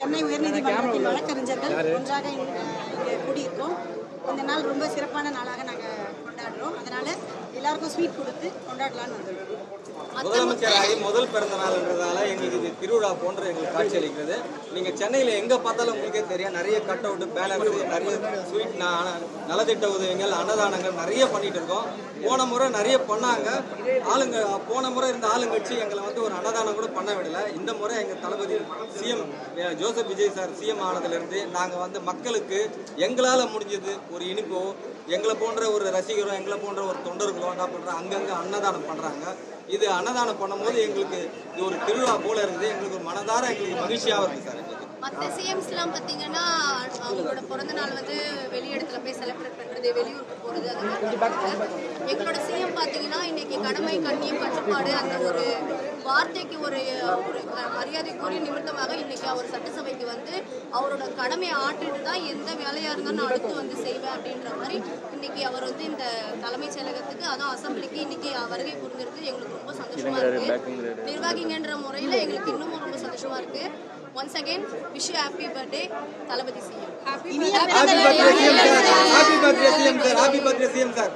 சென்னை உயர்நீதிமன்றத்தின் வழக்கறிஞர்கள் ஒன்றாக இங்கே கூடியிருக்கோம். இந்த நாள் ரொம்ப சிறப்பான நாளாக நாங்கள் கொண்டாடுறோம். அதனால எல்லாருக்கும் ஸ்வீட் கொடுத்து கொண்டாடலான்னு வந்துடுறோம். முதலமைச்சராகி முதல் பிறந்த நாள்ன்றதால எங்களுக்கு இது திருவிழா போன்ற எங்களுக்கு காட்சி அளிக்கிறது. நீங்கள் சென்னையில் எங்கே பார்த்தாலும் உங்களுக்கே தெரியும், நிறைய கட் அவுட் பேலன்ஸ், நிறைய ஸ்வீட் நலத்திட்ட உதவிகள், அன்னதானங்கள் நிறைய பண்ணிட்டு இருக்கோம். போன முறை நிறைய பண்ணாங்க ஆளுங்க. போன முறை இருந்த ஆளுங்கட்சி எங்களை வந்து ஒரு அன்னதானம் கூட பண்ண விடலை. இந்த முறை எங்கள் தளபதி CM Joseph Vijay sir CM ஆனதுலேருந்து நாங்கள் வந்து மக்களுக்கு எங்களால் முடிஞ்சது ஒரு இனிப்போ, எங்களை போன்ற ஒரு ரசிகரோ, எங்களை போன்ற ஒரு தொண்டர்களோ என்ன பண்ணுறோம், அங்கங்கே அன்னதானம் பண்ணுறாங்க. இது அன்னதானம் பண்ணும்போது எங்களுக்கு இது ஒரு திருவிழா போல இருக்குது. எங்களுக்கு ஒரு மனதார எங்களுக்கு மகிழ்ச்சியாக இருக்குது சார். மற்ற சிஎம்ஸ்லாம் பார்த்தீங்கன்னா அவங்களோட பிறந்த நாள் வந்து வெளியிடத்துல போய் செலிப்ரேட் பண்ணுறது, வெளியூருக்கு போகிறது, அது எங்களோட சிஎம் பார்த்தீங்கன்னா இன்னைக்கு கடமை கண்ணியம் கட்டுப்பாடு அந்த ஒரு வார்த்தைக்கு ஒரு மரியாதைக்குரிய நிமித்தமாக இன்னைக்கு அவர் சட்டசபைக்கு வந்து அவரோட கடமையை ஆற்றிட்டு தான் எந்த வேலையாக இருந்தாலும் நான் அடுத்து வந்து செய்வேன் அப்படின்ற மாதிரி இன்னைக்கு அவர் வந்து இந்த தலைமைச் செயலகத்துக்கு அதுவும் அசம்பிளிக்கு இன்னைக்கு வருகை புரிஞ்சிருக்கு. எங்களுக்கு ரொம்ப சந்தோஷமா இருக்கு. நிர்வாகிங்கன்ற முறையில் எங்களுக்கு இன்னமும் ரொம்ப சந்தோஷமா இருக்கு. Once again, wish you happy birthday, Thalapathy CM. Happy birthday CM sir. Happy birthday CM sir. Happy birthday CM sir.